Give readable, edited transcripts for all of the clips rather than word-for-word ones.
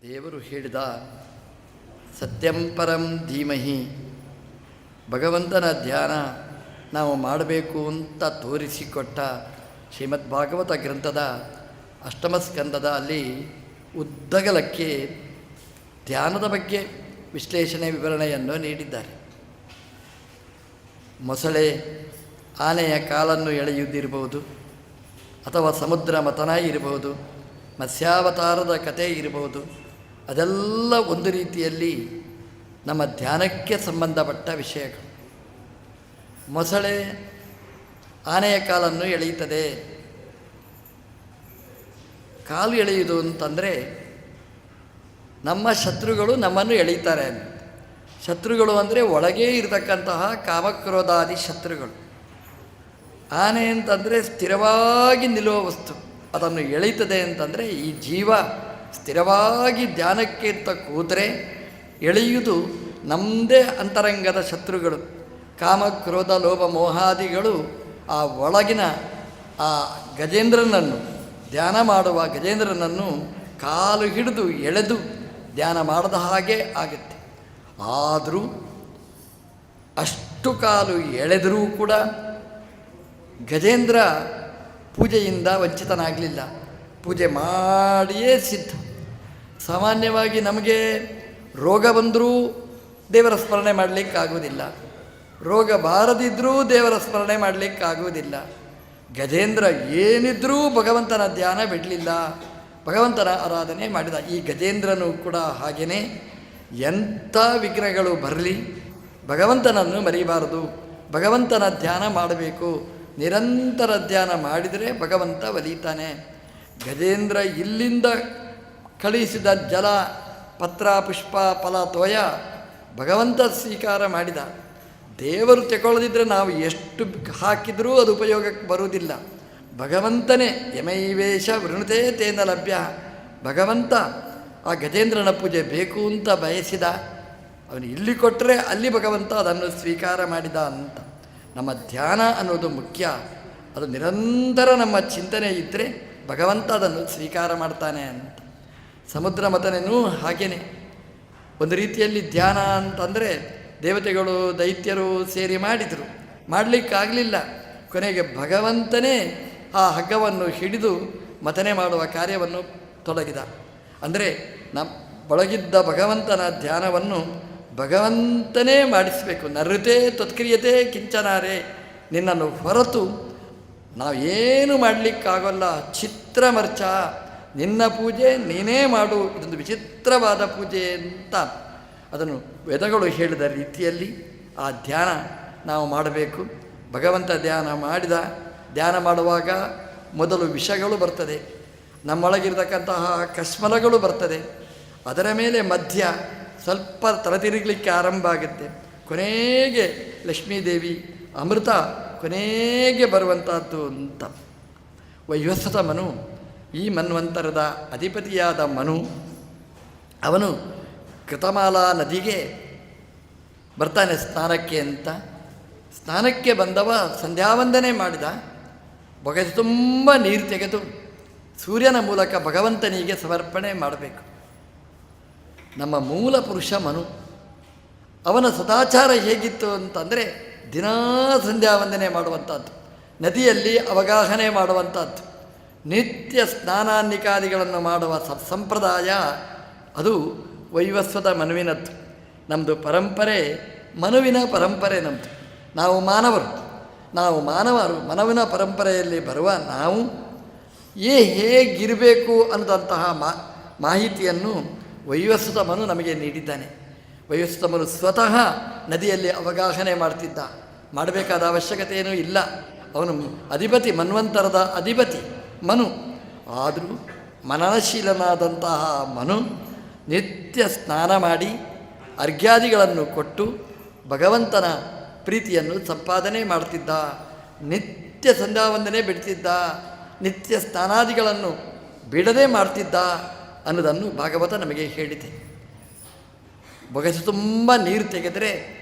ದೇವರು ಹೇಳಿದ ಸತ್ಯಂ ಪರಂ ಧೀಮಹಿ, ಭಗವಂತನ ಧ್ಯಾನ ನಾವು ಮಾಡಬೇಕು ಅಂತ ತೋರಿಸಿಕೊಟ್ಟ ಶ್ರೀಮದ್ ಭಾಗವತ ಗ್ರಂಥದ ಅಷ್ಟಮ ಸ್ಕಂದದ ಅಲ್ಲಿ ಉದ್ದಗಲಕ್ಕೆ ಧ್ಯಾನದ ಬಗ್ಗೆ ವಿಶ್ಲೇಷಣೆ ವಿವರಣೆಯನ್ನು ನೀಡಿದ್ದಾರೆ. ಮೊಸಳೆ ಆನೆಯ ಕಾಲನ್ನು ಎಳೆಯುವುದಿರಬಹುದು, ಅಥವಾ ಸಮುದ್ರ ಮಥನ ಇರಬಹುದು, ಮತ್ಸ್ಯಾವತಾರದ ಕಥೆ ಇರಬಹುದು. ಅದೆಲ್ಲ ಒಂದು ರೀತಿಯಲ್ಲಿ ನಮ್ಮ ಧ್ಯಾನಕ್ಕೆ ಸಂಬಂಧಪಟ್ಟ ವಿಷಯಗಳು. ಮೊಸಳೆ ಆನೆಯ ಕಾಲನ್ನು ಎಳೆಯುತ್ತದೆ. ಕಾಲು ಎಳೆಯುವುದು ಅಂತಂದರೆ ನಮ್ಮ ಶತ್ರುಗಳು ನಮ್ಮನ್ನು ಎಳೆಯುತ್ತಾರೆ. ಶತ್ರುಗಳು ಅಂದರೆ ಒಳಗೇ ಇರತಕ್ಕಂತಹ ಕಾಮಕ್ರೋಧಾದಿ ಶತ್ರುಗಳು. ಆನೆ ಅಂತಂದರೆ ಸ್ಥಿರವಾಗಿ ನಿಲ್ಲುವ ವಸ್ತು, ಅದನ್ನು ಎಳೆಯುತ್ತದೆ ಅಂತಂದರೆ ಈ ಜೀವ ಸ್ಥಿರವಾಗಿ ಧ್ಯಾನಕ್ಕೆ ಅಂತ ಕೂತರೆ ಎಳೆಯುವುದು ನಮ್ಮದೇ ಅಂತರಂಗದ ಶತ್ರುಗಳು. ಕಾಮ ಕ್ರೋಧ ಲೋಭ ಮೋಹಾದಿಗಳು ಆ ಒಳಗಿನ ಆ ಗಜೇಂದ್ರನನ್ನು, ಧ್ಯಾನ ಮಾಡುವ ಗಜೇಂದ್ರನನ್ನು ಕಾಲು ಹಿಡಿದು ಎಳೆದು ಧ್ಯಾನ ಮಾಡದ ಹಾಗೆ ಆಗುತ್ತೆ. ಆದರೂ ಅಷ್ಟು ಕಾಲು ಎಳೆದರೂ ಕೂಡ ಗಜೇಂದ್ರ ಪೂಜೆಯಿಂದ ವಂಚಿತನಾಗಲಿಲ್ಲ. ಪೂಜೆ ಮಾಡಿಯೇ ಸಿದ್ಧ. ಸಾಮಾನ್ಯವಾಗಿ ನಮಗೆ ರೋಗ ಬಂದರೂ ದೇವರ ಸ್ಮರಣೆ ಮಾಡಲಿಕ್ಕಾಗುವುದಿಲ್ಲ, ರೋಗ ಬಾರದಿದ್ದರೂ ದೇವರ ಸ್ಮರಣೆ ಮಾಡಲಿಕ್ಕಾಗುವುದಿಲ್ಲ. ಗಜೇಂದ್ರ ಏನಿದ್ರೂ ಭಗವಂತನ ಧ್ಯಾನ ಬಿಡಲಿಲ್ಲ, ಭಗವಂತನ ಆರಾಧನೆ ಮಾಡಿದ. ಈ ಗಜೇಂದ್ರನೂ ಕೂಡ ಹಾಗೆಯೇ ಎಂಥ ವಿಘ್ನಗಳು ಬರಲಿ ಭಗವಂತನನ್ನು ಮರೆಯಬಾರದು, ಭಗವಂತನ ಧ್ಯಾನ ಮಾಡಬೇಕು. ನಿರಂತರ ಧ್ಯಾನ ಮಾಡಿದರೆ ಭಗವಂತ ಒಲಿತಾನೆ. ಗಜೇಂದ್ರ ಇಲ್ಲಿಂದ ಕಳುಹಿಸಿದ ಜಲ, ಪತ್ರ, ಪುಷ್ಪ, ಫಲ, ತೋಯ ಭಗವಂತ ಸ್ವೀಕಾರ ಮಾಡಿದ. ದೇವರು ತಗೊಳ್ಳದಿದ್ದರೆ ನಾವು ಎಷ್ಟು ಹಾಕಿದರೂ ಅದು ಉಪಯೋಗಕ್ಕೆ ಬರುವುದಿಲ್ಲ. ಭಗವಂತನೇ ಯಮೈವೇಶ ವೃಣುತೆ ತೇನ ಲಭ್ಯ. ಭಗವಂತ ಆ ಗಜೇಂದ್ರನ ಪೂಜೆ ಬೇಕು ಅಂತ ಬಯಸಿದ. ಅವನು ಇಲ್ಲಿ ಕೊಟ್ಟರೆ ಅಲ್ಲಿ ಭಗವಂತ ಅದನ್ನು ಸ್ವೀಕಾರ ಮಾಡಿದ ಅಂತ. ನಮ್ಮ ಧ್ಯಾನ ಅನ್ನೋದು ಮುಖ್ಯ. ಅದು ನಿರಂತರ ನಮ್ಮ ಚಿಂತನೆ ಇದ್ದರೆ ಭಗವಂತ ಅದನ್ನು ಸ್ವೀಕಾರ ಮಾಡ್ತಾನೆ ಅಂತ. ಸಮುದ್ರ ಮಥನನೂ ಹಾಗೇನೆ. ಒಂದು ರೀತಿಯಲ್ಲಿ ಧ್ಯಾನ ಅಂತಂದರೆ ದೇವತೆಗಳು ದೈತ್ಯರು ಸೇರಿ ಮಾಡಿದರು, ಮಾಡಲಿಕ್ಕಾಗಲಿಲ್ಲ. ಕೊನೆಗೆ ಭಗವಂತನೇ ಆ ಹಗ್ಗವನ್ನು ಹಿಡಿದು ಮಥನೆ ಮಾಡುವ ಕಾರ್ಯವನ್ನು ತೊಡಗಿದ. ಅಂದರೆ ಒಳಗಿದ್ದ ಭಗವಂತನ ಧ್ಯಾನವನ್ನು ಭಗವಂತನೇ ಮಾಡಿಸಬೇಕು. ನರತೆ ತತ್ಕ್ರಿಯತೆ ಕಿಂಚನಾರೆ, ನಿನ್ನನ್ನು ಹೊರತು ನಾವೇನು ಮಾಡಲಿಕ್ಕಾಗಲ್ಲ. ಚಿತ್ರಮರ್ಚ, ನಿನ್ನ ಪೂಜೆ ನೀನೇ ಮಾಡು. ಇದೊಂದು ವಿಚಿತ್ರವಾದ ಪೂಜೆ ಅಂತ ಅದನ್ನು ವೇದಗಳು ಹೇಳಿದ ರೀತಿಯಲ್ಲಿ ಆ ಧ್ಯಾನ ನಾವು ಮಾಡಬೇಕು. ಭಗವಂತ ಧ್ಯಾನ ಮಾಡುವಾಗ ಮೊದಲು ವಿಷಗಳು ಬರ್ತದೆ, ನಮ್ಮೊಳಗಿರ್ತಕ್ಕಂತಹ ಕಶ್ಮಲಗಳು ಬರ್ತದೆ. ಅದರ ಮೇಲೆ ಮಧ್ಯ ಸ್ವಲ್ಪ ತಲೆತಿರುಗಲಿಕ್ಕೆ ಆರಂಭ ಆಗುತ್ತೆ. ಕೊನೆಗೆ ಲಕ್ಷ್ಮೀದೇವಿ ಅಮೃತ ಕೊನೆಗೆ ಬರುವಂಥದ್ದು ಅಂತ. ವೈವಸ್ವತ ಮನು, ಈ ಮನ್ವಂತರದ ಅಧಿಪತಿಯಾದ ಮನು, ಅವನು ಕೃತಮಾಲಾ ನದಿಗೆ ಬರ್ತಾನೆ ಸ್ನಾನಕ್ಕೆ ಅಂತ. ಸ್ನಾನಕ್ಕೆ ಬಂದವ ಸಂಧ್ಯಾವಂದನೆ ಮಾಡಿದ. ಬೊಗಸೆ ತುಂಬ ನೀರು ತೆಗೆದು ಸೂರ್ಯನ ಮೂಲಕ ಭಗವಂತನಿಗೆ ಸಮರ್ಪಣೆ ಮಾಡಬೇಕು. ನಮ್ಮ ಮೂಲ ಪುರುಷ ಮನು, ಅವನ ಸದಾಚಾರ ಹೇಗಿತ್ತು ಅಂತಂದರೆ ದಿನಾ ಸಂಧ್ಯಾವಂದನೆ ಮಾಡುವಂಥದ್ದು, ನದಿಯಲ್ಲಿ ಅವಗಾಹನೆ ಮಾಡುವಂಥದ್ದು, ನಿತ್ಯ ಸ್ನಾನಾನ್ನಿಕಾದಿಗಳನ್ನು ಮಾಡುವ ಸಂಪ್ರದಾಯ ಅದು ವೈವಸ್ವತ ಮನುವಿನದ್ದು. ನಮ್ಮದು ಪರಂಪರೆ ಮನುವಿನ ಪರಂಪರೆ ನಮ್ಮದು. ನಾವು ಮಾನವರು ಮನುವಿನ ಪರಂಪರೆಯಲ್ಲಿ ಬರುವ ನಾವು ಹೇಗಿರಬೇಕು ಅನ್ನೋದಂತಹ ಮಾಹಿತಿಯನ್ನು ವೈವಸ್ವತ ಮನು ನಮಗೆ ನೀಡಿದ್ದಾನೆ. ವೈವಸ್ವತ ಮನು ಸ್ವತಃ ನದಿಯಲ್ಲಿ ಅವಗಾಹನೆ ಮಾಡ್ತಿದ್ದ. ಮಾಡಬೇಕಾದ ಅವಶ್ಯಕತೆ ಏನೂ ಇಲ್ಲ. ಅವನು ಅಧಿಪತಿ, ಮನ್ವಂತರದ ಅಧಿಪತಿ ಮನು. ಆದರೂ ಮನನಶೀಲನಾದಂತಹ ಮನು ನಿತ್ಯ ಸ್ನಾನ ಮಾಡಿ ಅರ್ಘ್ಯಾದಿಗಳನ್ನು ಕೊಟ್ಟು ಭಗವಂತನ ಪ್ರೀತಿಯನ್ನು ಸಂಪಾದನೆ ಮಾಡ್ತಿದ್ದ. ನಿತ್ಯ ಸಂಧ್ಯಾವಂದನೆ ಬಿಡ್ತಿದ್ದ, ನಿತ್ಯ ಸ್ನಾನಾದಿಗಳನ್ನು ಬಿಡದೆ ಮಾಡ್ತಿದ್ದ ಅನ್ನೋದನ್ನು ಭಾಗವತ ನಮಗೆ ಹೇಳಿದೆ. ಬೊಗಸೆ ತುಂಬ ನೀರು ತೆಗೆದರೆ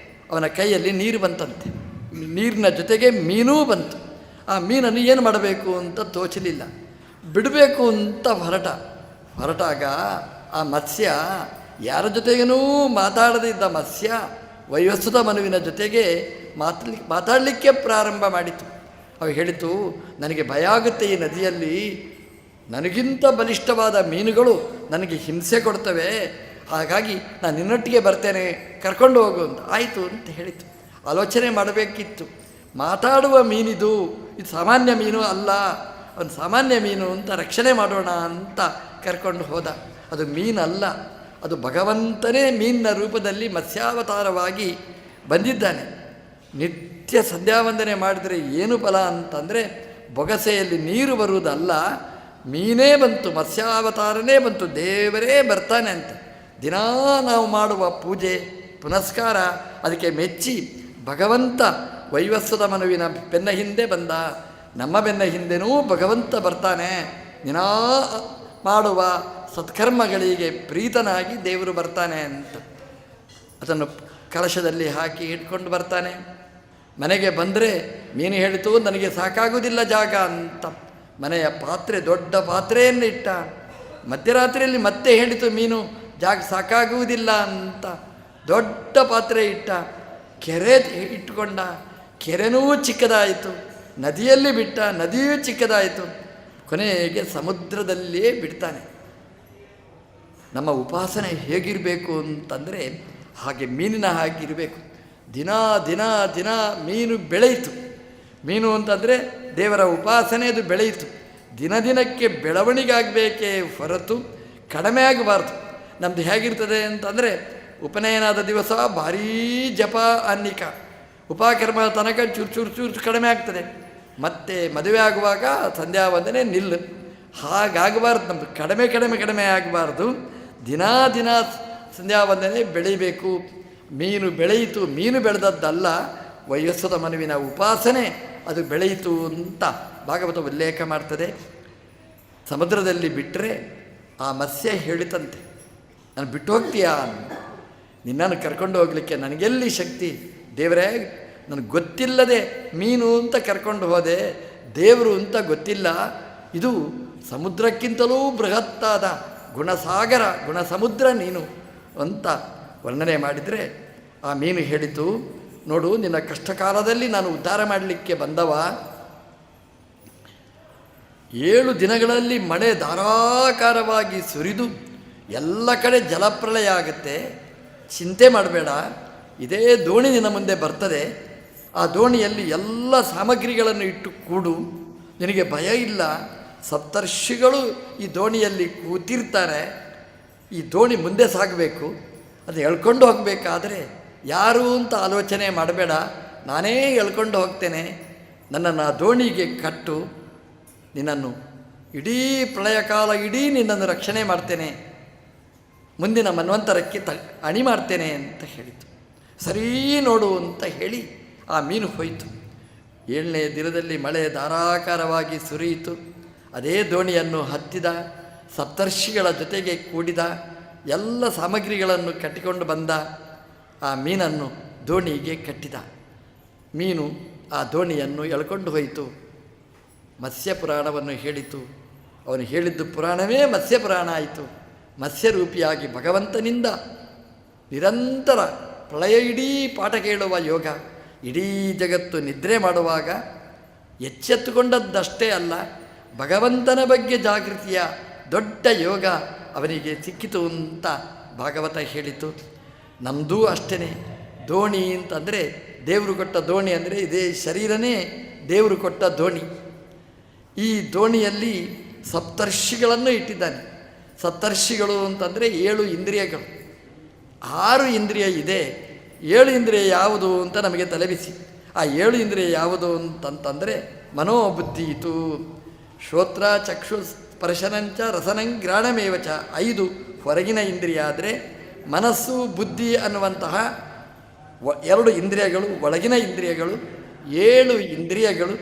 ಅವನ ಕೈಯಲ್ಲಿ ನೀರು ಬಂತಂತೆ. ನೀರಿನ ಜೊತೆಗೆ ಮೀನೂ ಬಂತು. ಆ ಮೀನನ್ನು ಏನು ಮಾಡಬೇಕು ಅಂತ ತೋಚಲಿಲ್ಲ, ಬಿಡಬೇಕು ಅಂತ ಹೊರಟಾಗ ಆ ಮತ್ಸ್ಯ ಯಾರ ಜೊತೆಗೇನೂ ಮಾತಾಡದೇ ಇದ್ದ ಮತ್ಸ್ಯ ವೈವಸ್ವತ ಮನುವಿನ ಜೊತೆಗೆ ಮಾತಾಡಲಿಕ್ಕೆ ಪ್ರಾರಂಭ ಮಾಡಿತು. ಅವು ಹೇಳಿತು, ನನಗೆ ಭಯ ಆಗುತ್ತೆ, ಈ ನದಿಯಲ್ಲಿ ನನಗಿಂತ ಬಲಿಷ್ಠವಾದ ಮೀನುಗಳು ನನಗೆ ಹಿಂಸೆ ಕೊಡ್ತವೆ, ಹಾಗಾಗಿ ನಾನು ನಿನ್ನೊಟ್ಟಿಗೆ ಬರ್ತೇನೆ, ಕರ್ಕೊಂಡು ಹೋಗು ಅಂತ. ಆಯಿತು ಅಂತ ಹೇಳಿತು. ಆಲೋಚನೆ ಮಾಡಬೇಕಿತ್ತು, ಮಾತಾಡುವ ಮೀನಿದು, ಇದು ಸಾಮಾನ್ಯ ಮೀನು ಅಲ್ಲ, ಒಂದು ಸಾಮಾನ್ಯ ಮೀನು ಅಂತ ರಕ್ಷಣೆ ಮಾಡೋಣ ಅಂತ ಕರ್ಕೊಂಡು ಹೋದ. ಅದು ಮೀನಲ್ಲ, ಅದು ಭಗವಂತನೇ ಮೀನಿನ ರೂಪದಲ್ಲಿ ಮತ್ಸ್ಯಾವತಾರವಾಗಿ ಬಂದಿದ್ದಾನೆ. ನಿತ್ಯ ಸಂಧ್ಯಾವಂದನೆ ಮಾಡಿದರೆ ಏನು ಫಲ ಅಂತಂದರೆ, ಬೊಗಸೆಯಲ್ಲಿ ನೀರು ಬರುವುದಲ್ಲ, ಮೀನೇ ಬಂತು, ಮತ್ಸ್ಯಾವತಾರನೇ ಬಂತು, ದೇವರೇ ಬರ್ತಾನೆ ಅಂತ. ದಿನಾ ನಾವು ಮಾಡುವ ಪೂಜೆ ಪುನಸ್ಕಾರ ಅದಕ್ಕೆ ಮೆಚ್ಚಿ ಭಗವಂತ ವೈವಸ್ವತ ಮನುವಿನ ಬೆನ್ನ ಹಿಂದೆ ಬಂದ. ನಮ್ಮ ಬೆನ್ನ ಹಿಂದೆನೂ ಭಗವಂತ ಬರ್ತಾನೆ. ದಿನಾ ಮಾಡುವ ಸತ್ಕರ್ಮಗಳಿಗೆ ಪ್ರೀತನಾಗಿ ದೇವರು ಬರ್ತಾನೆ ಅಂತ ಅದನ್ನು ಕಲಶದಲ್ಲಿ ಹಾಕಿ ಇಟ್ಕೊಂಡು ಬರ್ತಾನೆ. ಮನೆಗೆ ಬಂದರೆ ಮೀನು ಹೇಳಿತು, ನನಗೆ ಸಾಕಾಗುವುದಿಲ್ಲ ಜಾಗ ಅಂತ ಮನೆಯ ಪಾತ್ರೆ, ದೊಡ್ಡ ಪಾತ್ರೆಯನ್ನು ಇಟ್ಟ. ಮಧ್ಯರಾತ್ರಿಯಲ್ಲಿ ಮತ್ತೆ ಹೇಳಿತು ಮೀನು, ಜಾಗ ಸಾಕಾಗುವುದಿಲ್ಲ ಅಂತ ದೊಡ್ಡ ಪಾತ್ರೆ ಇಟ್ಟ. ಕೆರೆ ಇಟ್ಟುಕೊಂಡ, ಕೆರೆನೂ ಚಿಕ್ಕದಾಯಿತು. ನದಿಯಲ್ಲಿ ಬಿಟ್ಟ, ನದಿಯೂ ಚಿಕ್ಕದಾಯಿತು. ಕೊನೆಗೆ ಸಮುದ್ರದಲ್ಲಿಯೇ ಬಿಡ್ತಾನೆ. ನಮ್ಮ ಉಪಾಸನೆ ಹೇಗಿರಬೇಕು ಅಂತಂದರೆ ಹಾಗೆ ಮೀನಿನ ಹಾಗಿರಬೇಕು. ದಿನ ದಿನ ದಿನ ಮೀನು ಬೆಳೆಯಿತು. ಮೀನು ಅಂತಂದರೆ ದೇವರ ಉಪಾಸನೆ, ಅದು ಬೆಳೆಯಿತು. ದಿನ ದಿನಕ್ಕೆ ಬೆಳವಣಿಗೆ ಆಗಬೇಕೇ ಹೊರತು ಕಡಿಮೆ ಆಗಬಾರ್ದು. ನಮ್ಮದು ಹೇಗಿರ್ತದೆ ಅಂತಂದರೆ, ಉಪನಯನಾದ ದಿವಸ ಭಾರೀ ಜಪ ಅನ್ನಿಕ, ಉಪಕರ್ಮ ತನಕ ಚೂರು ಚೂರು ಚೂರು ಕಡಿಮೆ ಆಗ್ತದೆ. ಮತ್ತು ಮದುವೆ ಆಗುವಾಗ ಸಂಧ್ಯಾ ವಂದನೆ ನಿಲ್ಲು. ಹಾಗಾಗಬಾರ್ದು. ನಮ್ಮದು ಕಡಿಮೆ ಕಡಿಮೆ ಕಡಿಮೆ ಆಗಬಾರ್ದು. ದಿನ ದಿನ ಸಂಧ್ಯಾ ವಂದನೆ ಬೆಳೀಬೇಕು. ಮೀನು ಬೆಳೆಯಿತು, ಮೀನು ಬೆಳೆದದ್ದಲ್ಲ, ವೈವಸ್ವತ ಮನುವಿನ ಉಪಾಸನೆ ಅದು ಬೆಳೆಯಿತು ಅಂತ ಭಾಗವತ ಉಲ್ಲೇಖ ಮಾಡ್ತದೆ. ಸಮುದ್ರದಲ್ಲಿ ಬಿಟ್ಟರೆ ಆ ಮತ್ಸ್ಯ ಹೇಳಿತಂತೆ, ನಾನು ಬಿಟ್ಟು ಹೋಗ್ತೀಯಾ, ನಿನ್ನನ್ನು ಕರ್ಕೊಂಡು ಹೋಗಲಿಕ್ಕೆ ನನಗೆಲ್ಲಿ ಶಕ್ತಿ, ದೇವರೇ ನನಗೆ ಗೊತ್ತಿಲ್ಲದೆ ಮೀನು ಅಂತ ಕರ್ಕೊಂಡು ಹೋದೆ, ದೇವರು ಅಂತ ಗೊತ್ತಿಲ್ಲ, ಇದು ಸಮುದ್ರಕ್ಕಿಂತಲೂ ಬೃಹತ್ತಾದ ಗುಣಸಾಗರ, ಗುಣಸಮುದ್ರ ನೀನು ಅಂತ ವರ್ಣನೆ ಮಾಡಿದರೆ ಆ ಮೀನು ಹೇಳಿತು, ನೋಡು, ನಿನ್ನ ಕಷ್ಟಕಾಲದಲ್ಲಿ ನಾನು ಉದ್ಧಾರ ಮಾಡಲಿಕ್ಕೆ ಬಂದವ. 7 ದಿನಗಳಲ್ಲಿ ಮಳೆ ಧಾರಾಕಾರವಾಗಿ ಸುರಿದು ಎಲ್ಲ ಕಡೆ ಜಲಪ್ರಳಯ ಆಗುತ್ತೆ. ಚಿಂತೆ ಮಾಡಬೇಡ, ಇದೇ ದೋಣಿ ನಿನ್ನ ಮುಂದೆ ಬರ್ತದೆ. ಆ ದೋಣಿಯಲ್ಲಿ ಎಲ್ಲ ಸಾಮಗ್ರಿಗಳನ್ನು ಇಟ್ಟು ಕೂಡು, ನಿನಗೆ ಭಯ ಇಲ್ಲ. ಸಪ್ತರ್ಷಿಗಳು ಈ ದೋಣಿಯಲ್ಲಿ ಕೂತಿರ್ತಾರೆ. ಈ ದೋಣಿ ಮುಂದೆ ಸಾಗಬೇಕು, ಅದು ಎಳ್ಕೊಂಡು ಹೋಗಬೇಕಾದ್ರೆ ಯಾರು ಅಂತ ಆಲೋಚನೆ ಮಾಡಬೇಡ, ನಾನೇ ಎಳ್ಕೊಂಡು ಹೋಗ್ತೇನೆ. ನನ್ನನ್ನು ಆ ದೋಣಿಗೆ ಕಟ್ಟು, ನಿನ್ನನ್ನು ಇಡೀ ಪ್ರಳಯ ಕಾಲ ಇಡೀ ನಿನ್ನನ್ನು ರಕ್ಷಣೆ ಮಾಡ್ತೇನೆ, ಮುಂದಿನ ಮನ್ವಂತರಕ್ಕೆ ಅಣಿ ಮಾಡ್ತೇನೆ ಅಂತ ಹೇಳಿತು. ಸರಿ ನೋಡು ಅಂತ ಹೇಳಿ ಆ ಮೀನು ಹೋಯಿತು. 7ನೇ ದಿನದಲ್ಲಿ ಮಳೆ ಧಾರಾಕಾರವಾಗಿ ಸುರಿಯಿತು. ಅದೇ ದೋಣಿಯನ್ನು ಹತ್ತಿದ, ಸಪ್ತರ್ಷಿಗಳ ಜೊತೆಗೆ ಕೂಡಿದ, ಎಲ್ಲ ಸಾಮಗ್ರಿಗಳನ್ನು ಕಟ್ಟಿಕೊಂಡು ಬಂದ. ಆ ಮೀನನ್ನು ದೋಣಿಗೆ ಕಟ್ಟಿದ. ಮೀನು ಆ ದೋಣಿಯನ್ನು ಎಳ್ಕೊಂಡು ಹೋಯಿತು. ಮತ್ಸ್ಯ ಪುರಾಣವನ್ನು ಹೇಳಿತು. ಅವನು ಹೇಳಿದ್ದು ಪುರಾಣವೇ ಮತ್ಸ್ಯ ಪುರಾಣ ಆಯಿತು. ಮತ್ಸ್ಯರೂಪಿಯಾಗಿ ಭಗವಂತನಿಂದ ನಿರಂತರ ಪ್ರಳಯ ಇಡೀ ಪಾಠ ಕೇಳುವ ಯೋಗ. ಇಡೀ ಜಗತ್ತು ನಿದ್ರೆ ಮಾಡುವಾಗ ಎಚ್ಚೆತ್ತುಕೊಂಡದ್ದಷ್ಟೇ ಅಲ್ಲ, ಭಗವಂತನ ಬಗ್ಗೆ ಜಾಗೃತಿಯ ದೊಡ್ಡ ಯೋಗ ಅವನಿಗೆ ಸಿಕ್ಕಿತು ಅಂತ ಭಾಗವತ ಹೇಳಿತು. ನಮ್ಮದೂ ಅಷ್ಟೇ. ದೋಣಿ ಅಂತಂದರೆ ದೇವರು ಕೊಟ್ಟ ದೋಣಿ, ಅಂದರೆ ಇದೇ ಶರೀರನೇ ದೇವರು ಕೊಟ್ಟ ದೋಣಿ. ಈ ದೋಣಿಯಲ್ಲಿ ಸಪ್ತರ್ಷಿಗಳನ್ನು ಇಟ್ಟಿದ್ದಾನೆ. ಸಪ್ತರ್ಷಿಗಳು ಅಂತಂದರೆ 7 ಇಂದ್ರಿಯಗಳು. 6 ಇಂದ್ರಿಯ ಇದೆ, 7 ಇಂದ್ರಿಯ ಯಾವುದು ಅಂತ ನಮಗೆ ತಲೆಬಿಸಿ. ಆ 7 ಇಂದ್ರಿಯ ಯಾವುದು ಅಂತಂತಂದರೆ ಮನೋಬುದ್ಧಿ ಇತು, ಶ್ರೋತ್ರ ಚಕ್ಷು ಸ್ಪರ್ಶನಂಚ ರಸನಂಗ್ರಾಣಮೇವಚ 5 ಹೊರಗಿನ ಇಂದ್ರಿಯ ಆದರೆ, ಮನಸ್ಸು ಬುದ್ಧಿ ಅನ್ನುವಂತಹ 2 ಇಂದ್ರಿಯಗಳು ಒಳಗಿನ ಇಂದ್ರಿಯಗಳು. 7 ಇಂದ್ರಿಯಗಳು.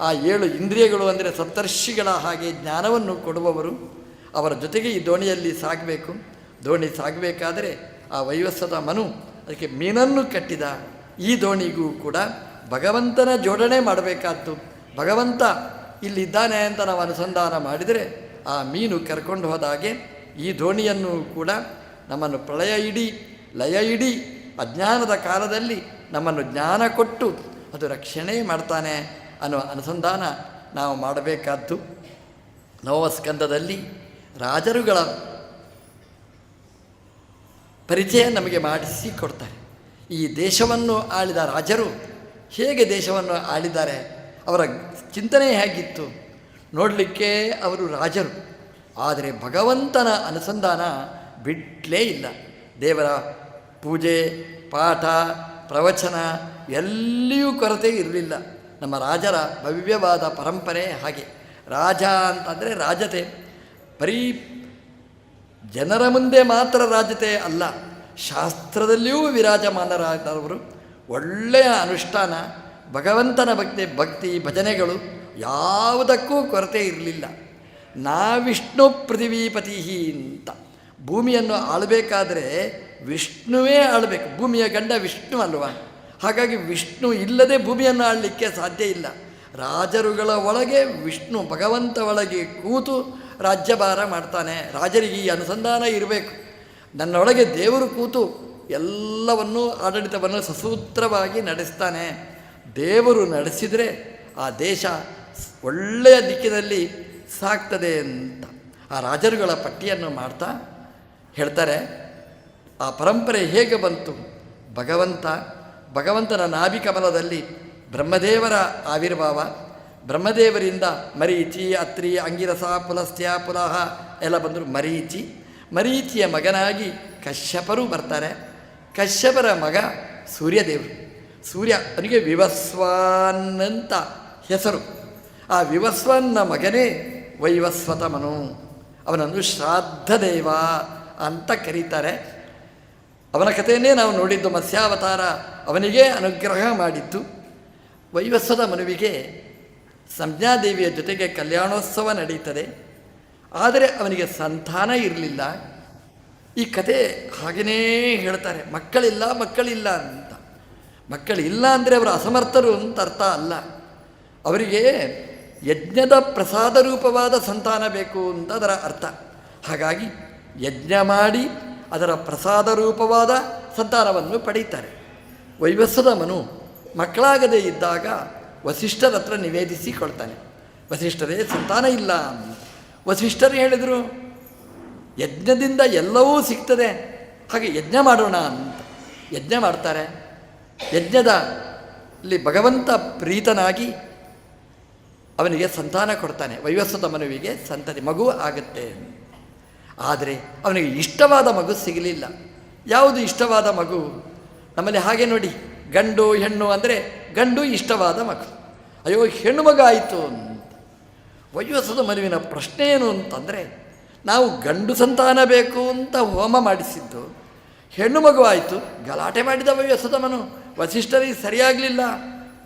ಆ 7 ಇಂದ್ರಿಯಗಳು ಅಂದರೆ ಸಪ್ತರ್ಷಿಗಳ ಹಾಗೆ ಜ್ಞಾನವನ್ನು ಕೊಡುವವರು. ಅವರ ಜೊತೆಗೆ ಈ ದೋಣಿಯಲ್ಲಿ ಸಾಗಬೇಕು. ದೋಣಿ ಸಾಗಬೇಕಾದರೆ ಆ ವೈವಸ್ವತ ಮನು ಅದಕ್ಕೆ ಮೀನನ್ನು ಕಟ್ಟಿದ. ಈ ದೋಣಿಗೂ ಕೂಡ ಭಗವಂತನ ಜೋಡಣೆ ಮಾಡಬೇಕಾದ್ದು. ಭಗವಂತ ಇಲ್ಲಿದ್ದಾನೆ ಅಂತ ನಾವು ಅನುಸಂಧಾನ ಮಾಡಿದರೆ ಆ ಮೀನು ಕರ್ಕೊಂಡು ಹೋದಾಗೆ ಈ ದೋಣಿಯನ್ನು ಕೂಡ ನಮ್ಮನ್ನು ಪ್ರಳಯ ಇಡೀ ಲಯ ಇಡೀ ಅಜ್ಞಾನದ ಕಾಲದಲ್ಲಿ ನಮ್ಮನ್ನು ಜ್ಞಾನ ಕೊಟ್ಟು ಅದು ರಕ್ಷಣೆ ಮಾಡ್ತಾನೆ ಅನ್ನುವ ಅನುಸಂಧಾನ ನಾವು ಮಾಡಬೇಕಾದ್ದು. ನವಸ್ಕಂದದಲ್ಲಿ ರಾಜರುಗಳ ಪರಿಚಯ ನಮಗೆ ಮಾಡಿಸಿಕೊಡ್ತಾರೆ. ಈ ದೇಶವನ್ನು ಆಳಿದ ರಾಜರು ಹೇಗೆ ದೇಶವನ್ನು ಆಳಿದ್ದಾರೆ, ಅವರ ಚಿಂತನೆ ಹೇಗಿತ್ತು ನೋಡಲಿಕ್ಕೆ ಅವರು ರಾಜರು. ಆದರೆ ಭಗವಂತನ ಅನುಸಂಧಾನ ಬಿಡಲೇ ಇಲ್ಲ. ದೇವರ ಪೂಜೆ, ಪಾಠ, ಪ್ರವಚನ ಎಲ್ಲಿಯೂ ಕೊರತೆ ಇರಲಿಲ್ಲ. ನಮ್ಮ ರಾಜರ ಭವ್ಯವಾದ ಪರಂಪರೆ ಹಾಗೆ. ರಾಜ ಅಂತಂದರೆ ರಾಜತೆ ಬರೀ ಜನರ ಮುಂದೆ ಮಾತ್ರ ರಾಜತೆ ಅಲ್ಲ, ಶಾಸ್ತ್ರದಲ್ಲಿಯೂ ವಿರಾಜಮಾನರಾದವರು. ಒಳ್ಳೆಯ ಅನುಷ್ಠಾನ, ಭಗವಂತನ ಭಕ್ತಿ ಭಜನೆಗಳು ಯಾವುದಕ್ಕೂ ಕೊರತೆ ಇರಲಿಲ್ಲ. ವಿಷ್ಣು ಪೃಥಿವೀಪತಿ ಅಂತ ಭೂಮಿಯನ್ನು ಆಳಬೇಕಾದರೆ ವಿಷ್ಣುವೇ ಆಳಬೇಕು. ಭೂಮಿಯ ಗಂಡ ವಿಷ್ಣು ಅಲ್ವಾ? ಹಾಗಾಗಿ ವಿಷ್ಣು ಇಲ್ಲದೆ ಭೂಮಿಯನ್ನು ಆಳಲಿಕ್ಕೆ ಸಾಧ್ಯ ಇಲ್ಲ. ರಾಜರುಗಳ ಒಳಗೆ ವಿಷ್ಣು ಭಗವಂತ ಒಳಗೆ ಕೂತು ರಾಜ್ಯಭಾರ ಮಾಡ್ತಾನೆ. ರಾಜರಿಗೆ ಈ ಅನುಸಂಧಾನ ಇರಬೇಕು. ನನ್ನೊಳಗೆ ದೇವರು ಕೂತು ಎಲ್ಲವನ್ನೂ ಆಡಳಿತವನ್ನು ಸಸೂತ್ರವಾಗಿ ನಡೆಸ್ತಾನೆ. ದೇವರು ನಡೆಸಿದರೆ ಆ ದೇಶ ಒಳ್ಳೆಯ ದಿಕ್ಕಿನಲ್ಲಿ ಸಾಗ್ತದೆ ಅಂತ ಆ ರಾಜರುಗಳ ಪಟ್ಟಿಯನ್ನು ಮಾಡ್ತಾ ಹೇಳ್ತಾರೆ. ಆ ಪರಂಪರೆ ಹೇಗೆ ಬಂತು? ಭಗವಂತನ ನಾಭಿಕಮಲದಲ್ಲಿ ಬ್ರಹ್ಮದೇವರ ಆವಿರ್ಭಾವ, ಬ್ರಹ್ಮದೇವರಿಂದ ಮರೀಚಿ, ಅತ್ರಿ, ಅಂಗಿರಸ, ಪುಲಸ್ತ್ಯ, ಪುಲಹ ಎಲ್ಲ ಬಂದರು. ಮರೀಚಿಯ ಮಗನಾಗಿ ಕಶ್ಯಪರು ಬರ್ತಾರೆ. ಕಶ್ಯಪರ ಮಗ ಸೂರ್ಯದೇವರು. ಸೂರ್ಯ ಅವನಿಗೆ ವಿವಸ್ವಾನ್ ಅಂತ ಹೆಸರು. ಆ ವಿವಸ್ವನ್ನ ಮಗನೇ ವೈವಸ್ವತಮನು. ಅವನನ್ನು ಶ್ರಾದ್ದದೇವ ಅಂತ ಕರೀತಾರೆ. ಅವನ ಕಥೆಯನ್ನೇ ನಾವು ನೋಡಿದ್ದು. ಮತ್ಸ್ಯಾವತಾರ ಅವನಿಗೆ ಅನುಗ್ರಹ ಮಾಡಿದ್ದು. ವೈವಸ್ವತ ಮನುವಿಗೆ ಸಂಜ್ಞಾದೇವಿಯ ಜೊತೆಗೆ ಕಲ್ಯಾಣೋತ್ಸವ ನಡೀತದೆ. ಆದರೆ ಅವನಿಗೆ ಸಂತಾನ ಇರಲಿಲ್ಲ. ಈ ಕತೆ ಹಾಗೆಯೇ ಹೇಳ್ತಾರೆ. ಮಕ್ಕಳಿಲ್ಲ ಅಂತ. ಮಕ್ಕಳಿಲ್ಲ ಅಂದರೆ ಅವರು ಅಸಮರ್ಥರು ಅಂತ ಅರ್ಥ ಅಲ್ಲ. ಅವರಿಗೆ ಯಜ್ಞದ ಪ್ರಸಾದ ರೂಪವಾದ ಸಂತಾನ ಬೇಕು ಅಂತ ಅದರ ಅರ್ಥ. ಹಾಗಾಗಿ ಯಜ್ಞ ಮಾಡಿ ಅದರ ಪ್ರಸಾದ ರೂಪವಾದ ಸಂತಾನವನ್ನು ಪಡೀತಾರೆ. ವೈವಸ್ವತ ಮನು ಮಕ್ಕಳಾಗದೇ ಇದ್ದಾಗ ವಸಿಷ್ಠರ ಹತ್ರ ನಿವೇದಿಸಿಕೊಳ್ತಾನೆ. ವಸಿಷ್ಠರೇ ಸಂತಾನ ಇಲ್ಲ ಅಂತ. ವಸಿಷ್ಠರು ಹೇಳಿದರು, ಯಜ್ಞದಿಂದ ಎಲ್ಲವೂ ಸಿಗ್ತದೆ, ಹಾಗೆ ಯಜ್ಞ ಮಾಡೋಣ ಅಂತ. ಯಜ್ಞ ಮಾಡ್ತಾರೆ. ಯಜ್ಞದಲ್ಲಿ ಭಗವಂತ ಪ್ರೀತನಾಗಿ ಅವನಿಗೆ ಸಂತಾನ ಕೊಡ್ತಾನೆ. ವೈವಸ್ವತ ಮನುವಿಗೆ ಸಂತತಿ ಮಗು ಆಗುತ್ತೆ. ಆದರೆ ಅವನಿಗೆ ಇಷ್ಟವಾದ ಮಗು ಸಿಗಲಿಲ್ಲ. ಯಾವುದು ಇಷ್ಟವಾದ ಮಗು? ನಮ್ಮಲ್ಲಿ ಹಾಗೆ ನೋಡಿ, ಗಂಡು ಹೆಣ್ಣು ಅಂದರೆ ಗಂಡು ಇಷ್ಟವಾದ ಮಗು. ಅಯ್ಯೋ ಹೆಣ್ಣು ಮಗ ಆಯಿತು ಅಂತ. ವೈವಸ್ವತ ಮನುವಿನ ಪ್ರಶ್ನೆ ಏನು ಅಂತಂದರೆ, ನಾವು ಗಂಡು ಸಂತಾನ ಬೇಕು ಅಂತ ಹೋಮ ಮಾಡಿಸಿದ್ದು, ಹೆಣ್ಣು ಮಗು ಆಯಿತು. ಗಲಾಟೆ ಮಾಡಿದ ವೈವಸ್ವತ ಮನು. ವಸಿಷ್ಠರಿಗೆ ಸರಿಯಾಗಲಿಲ್ಲ,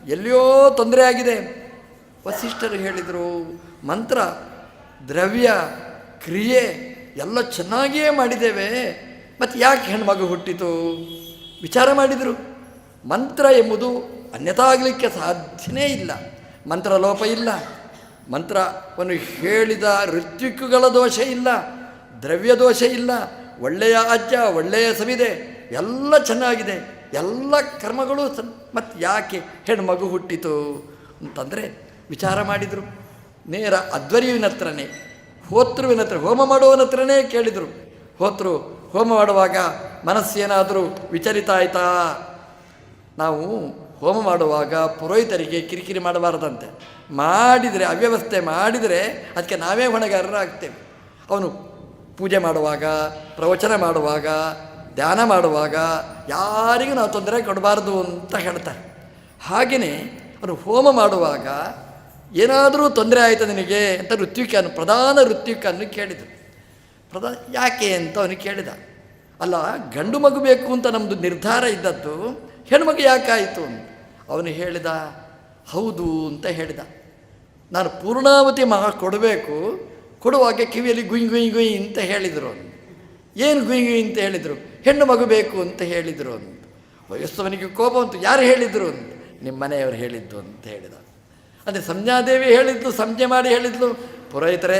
ಎಲ್ಲಿಯೋ ತೊಂದರೆ ಆಗಿದೆ. ವಸಿಷ್ಠರು ಹೇಳಿದರು, ಮಂತ್ರ, ದ್ರವ್ಯ, ಕ್ರಿಯೆ ಎಲ್ಲ ಚೆನ್ನಾಗಿಯೇ ಮಾಡಿದ್ದೇವೆ, ಮತ್ತು ಯಾಕೆ ಹೆಣ್ಮಗು ಹುಟ್ಟಿತು? ವಿಚಾರ ಮಾಡಿದರು. ಮಂತ್ರ ಎಂಬುದು ಅನ್ಯತಾ ಆಗಲಿಕ್ಕೆ ಸಾಧ್ಯನೇ ಇಲ್ಲ. ಮಂತ್ರ ಲೋಪ ಇಲ್ಲ. ಮಂತ್ರವನ್ನು ಹೇಳಿದ ಋತ್ವಿಕ್ಕುಗಳ ದೋಷ ಇಲ್ಲ, ದ್ರವ್ಯ ದೋಷ ಇಲ್ಲ. ಒಳ್ಳೆಯ ಅಜ್ಜ, ಒಳ್ಳೆಯ ಸವಿದೆ, ಎಲ್ಲ ಚೆನ್ನಾಗಿದೆ, ಎಲ್ಲ ಕರ್ಮಗಳು ಮತ್ತು ಯಾಕೆ ಹೆಣ್ಮಗು ಹುಟ್ಟಿತು ಅಂತಂದರೆ ವಿಚಾರ ಮಾಡಿದರು. ನೇರ ಅಧ್ವರ್ಯುವಿನ ಹತ್ರನೇ, ಹೋತೃವಿನ ಹತ್ರ, ಹೋಮ ಮಾಡುವವನ ಹತ್ರನೇ ಕೇಳಿದರು. ಹೋತೃ ಹೋಮ ಮಾಡುವಾಗ ಮನಸ್ಸೇನಾದರೂ ವಿಚಲಿತ ಆಯಿತಾ? ನಾವು ಹೋಮ ಮಾಡುವಾಗ ಪುರೋಹಿತರಿಗೆ ಕಿರಿಕಿರಿ ಮಾಡಬಾರ್ದಂತೆ. ಮಾಡಿದರೆ, ಅವ್ಯವಸ್ಥೆ ಮಾಡಿದರೆ ಅದಕ್ಕೆ ನಾವೇ ಹೊಣೆಗಾರರಾಗ್ತೇವೆ. ಅವನು ಪೂಜೆ ಮಾಡುವಾಗ, ಪ್ರವಚನ ಮಾಡುವಾಗ, ಧ್ಯಾನ ಮಾಡುವಾಗ ಯಾರಿಗೂ ನಾವು ತೊಂದರೆ ಕೊಡಬಾರ್ದು ಅಂತ ಹೇಳ್ತಾರೆ. ಹಾಗೆಯೇ ಅವನು ಹೋಮ ಮಾಡುವಾಗ ಏನಾದರೂ ತೊಂದರೆ ಆಯಿತು ನಿನಗೆ ಅಂತ ಪ್ರಧಾನ ಋತ್ವಿಕನ್ನು ಕೇಳಿದರು. ಯಾಕೆ ಅಂತ ಅವನು ಕೇಳಿದ. ಅಲ್ಲ, ಗಂಡು ಮಗು ಬೇಕು ಅಂತ ನಮ್ಮದು ನಿರ್ಧಾರ ಇದ್ದದ್ದು, ಹೆಣ್ಮಗು ಯಾಕಾಯಿತು ಅಂತ ಅವನು ಹೇಳಿದ. ಹೌದು ಅಂತ ಹೇಳಿದ. ನಾನು ಪೂರ್ಣಾವತಿ ಕೊಡಬೇಕು, ಕೊಡುವಾಗ ಕಿವಿಯಲ್ಲಿ ಗುಯ್ ಗುಯ್ ಗುಯ್ ಅಂತ ಹೇಳಿದರು. ಏನು ಗುಯ್ ಗುಯ್ ಅಂತ ಹೇಳಿದರು? ಹೆಣ್ಣು ಮಗು ಬೇಕು ಅಂತ ಹೇಳಿದರು ಅಂತ. ವಯಸ್ಸವನಿಗೆ ಕೋಪ ಅಂತು. ಯಾರು ಹೇಳಿದರು ಅಂತ? ನಿಮ್ಮ ಮನೆಯವರು ಹೇಳಿದ್ದು ಅಂತ ಹೇಳಿದ. ಅಂದರೆ ಸಂಜ್ಞಾದೇವಿ ಹೇಳಿದ್ಲು, ಸಂಜ್ಞೆ ಮಾಡಿ ಹೇಳಿದ್ಲು, ಪುರೋಹಿತರೇ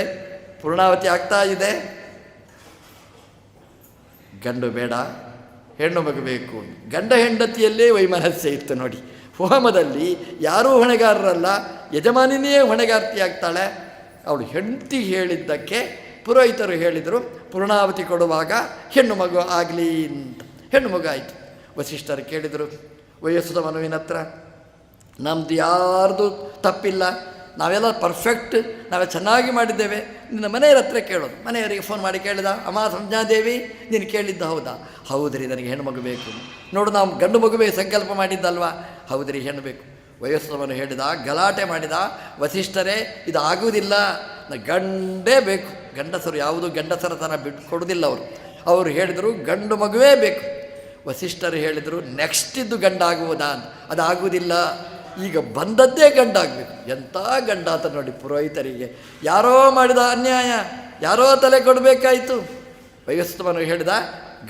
ಪೂರ್ಣಾವತಿ ಆಗ್ತಾ ಇದೆ, ಗಂಡು ಬೇಡ, ಹೆಣ್ಣು ಮಗು ಬೇಕು. ಗಂಡ ಹೆಂಡತಿಯಲ್ಲೇ ವೈಮನಸ್ಸೆ ಇತ್ತು ನೋಡಿ. ಹೋಮದಲ್ಲಿ ಯಾರೂ ಹೊಣೆಗಾರರಲ್ಲ, ಯಜಮಾನಿನೇ ಹೊಣೆಗಾರ್ತಿಯಾಗ್ತಾಳೆ. ಅವಳು ಹೆಂಡತಿ ಹೇಳಿದ್ದಕ್ಕೆ ಪುರೋಹಿತರು ಹೇಳಿದರು, ಪೂರ್ಣಾವತಿ ಕೊಡುವಾಗ ಹೆಣ್ಣು ಮಗು ಆಗಲಿ ಅಂತ. ಹೆಣ್ಣು ಮಗು ಆಯಿತು. ವಸಿಷ್ಠರು ಕೇಳಿದರು ವಯಸ್ಸದ ಮನುವಿನ ಹತ್ರ, ನಮ್ಮದು ಯಾರ್ದು ತಪ್ಪಿಲ್ಲ, ನಾವೆಲ್ಲ ಪರ್ಫೆಕ್ಟ್, ನಾವೇ ಚೆನ್ನಾಗಿ ಮಾಡಿದ್ದೇವೆ, ನಿನ್ನ ಮನೆಯವರ ಹತ್ರ ಕೇಳೋದು. ಮನೆಯವರಿಗೆ ಫೋನ್ ಮಾಡಿ ಕೇಳಿದ, ಅಮ್ಮ ಸಂಜ್ಞಾದೇವಿ ನೀನು ಕೇಳಿದ್ದ ಹೌದಾ? ಹೌದ್ರಿ, ನನಗೆ ಹೆಣ್ಣು ಮಗು ಬೇಕು. ನೋಡು, ನಾವು ಗಂಡು ಮಗುವೇ ಸಂಕಲ್ಪ ಮಾಡಿದ್ದಲ್ವಾ? ಹೌದ್ರಿ, ಹೆಣ್ಣು ಬೇಕು. ವಯಸ್ಸವನು ಹೇಳಿದ, ಗಲಾಟೆ ಮಾಡಿದ, ವಸಿಷ್ಠರೇ ಇದು ಆಗುವುದಿಲ್ಲ, ಗಂಡೇ ಬೇಕು. ಗಂಡಸರು ಯಾವುದು ಗಂಡಸರ ತನ ಬಿಟ್ಟು ಕೊಡುವುದಿಲ್ಲ ಅವರು ಹೇಳಿದರು ಗಂಡು ಮಗುವೇ ಬೇಕು. ವಸಿಷ್ಠರು ಹೇಳಿದರು ನೆಕ್ಸ್ಟ್ ಇದ್ದು ಗಂಡಾಗುವುದಾ ಅಂತ. ಅದಾಗುವುದಿಲ್ಲ, ಈಗ ಬಂದದ್ದೇ ಗಂಡಾಗಬೇಕು. ಎಂಥ ಗಂಡ ಅಂತ ನೋಡಿ ಪುರೋಹಿತರಿಗೆ. ಯಾರೋ ಮಾಡಿದ ಅನ್ಯಾಯ, ಯಾರೋ ತಲೆ ಕೊಡಬೇಕಾಯಿತು. ವಯಸ್ಸವನು ಹೇಳಿದ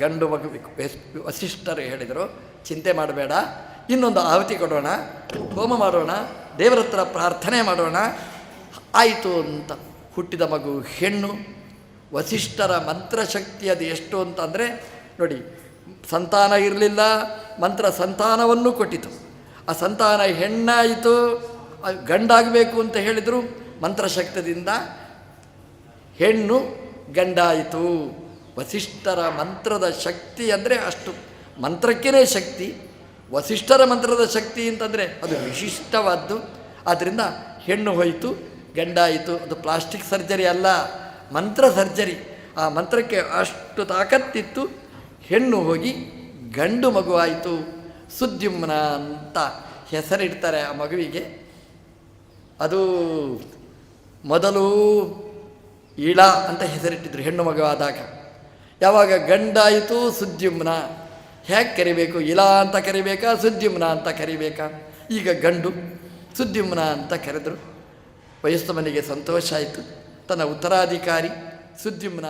ಗಂಡು ಮಗು ಬೇಕು. ವಸಿಷ್ಠರು ಹೇಳಿದರು ಚಿಂತೆ ಮಾಡಬೇಡ, ಇನ್ನೊಂದು ಆಹುತಿ ಕೊಡೋಣ, ಹೋಮ ಮಾಡೋಣ, ದೇವರ ಹತ್ರ ಪ್ರಾರ್ಥನೆ ಮಾಡೋಣ. ಆಯಿತು ಅಂತ ಹುಟ್ಟಿದ ಮಗು ಹೆಣ್ಣು. ವಸಿಷ್ಠರ ಮಂತ್ರಶಕ್ತಿ ಅದು ಎಷ್ಟು ಅಂತಂದರೆ ನೋಡಿ, ಸಂತಾನ ಇರಲಿಲ್ಲ, ಮಂತ್ರ ಸಂತಾನವನ್ನು ಕೊಟ್ಟಿತು. ಆ ಸಂತಾನ ಹೆಣ್ಣಾಯಿತು, ಗಂಡಾಗಬೇಕು ಅಂತ ಹೇಳಿದರು. ಮಂತ್ರಶಕ್ತಿಯಿಂದ ಹೆಣ್ಣು ಗಂಡಾಯಿತು. ವಸಿಷ್ಠರ ಮಂತ್ರದ ಶಕ್ತಿ ಅಂದರೆ ಅಷ್ಟು, ಮಂತ್ರಕ್ಕೇ ಶಕ್ತಿ. ವಸಿಷ್ಠರ ಮಂತ್ರದ ಶಕ್ತಿ ಅಂತಂದರೆ ಅದು ವಿಶಿಷ್ಟವಾದ್ದು. ಆದ್ದರಿಂದ ಹೆಣ್ಣು ಹೋಯಿತು, ಗಂಡಾಯಿತು. ಅದು ಪ್ಲಾಸ್ಟಿಕ್ ಸರ್ಜರಿ ಅಲ್ಲ, ಮಂತ್ರ ಸರ್ಜರಿ. ಆ ಮಂತ್ರಕ್ಕೆ ಅಷ್ಟು ತಾಕತ್ತಿತ್ತು. ಹೆಣ್ಣು ಹೋಗಿ ಗಂಡು ಮಗುವಾಯಿತು. ಸುದ್ಯುಮ್ನ ಅಂತ ಹೆಸರಿಡ್ತಾರೆ ಆ ಮಗುವಿಗೆ. ಅದು ಮೊದಲು ಇಳ ಅಂತ ಹೆಸರಿಟ್ಟಿದ್ರು ಹೆಣ್ಣು ಮಗುವಾದಾಗ. ಯಾವಾಗ ಗಂಡಾಯಿತು ಸುದ್ಯುಮ್ನ. ಹೇಗೆ ಕರಿಬೇಕು? ಇಳ ಅಂತ ಕರಿಬೇಕಾ, ಸುದ್ಯುಮ್ನ ಅಂತ ಕರಿಬೇಕಾ? ಈಗ ಗಂಡು ಸುದ್ಯುಮ್ನ ಅಂತ ಕರೆದರು. ವಯಸ್ಸು ಮನೆಗೆ ಸಂತೋಷ ಆಯಿತು. ತನ್ನ ಉತ್ತರಾಧಿಕಾರಿ ಸುದ್ಯುಮ್ನ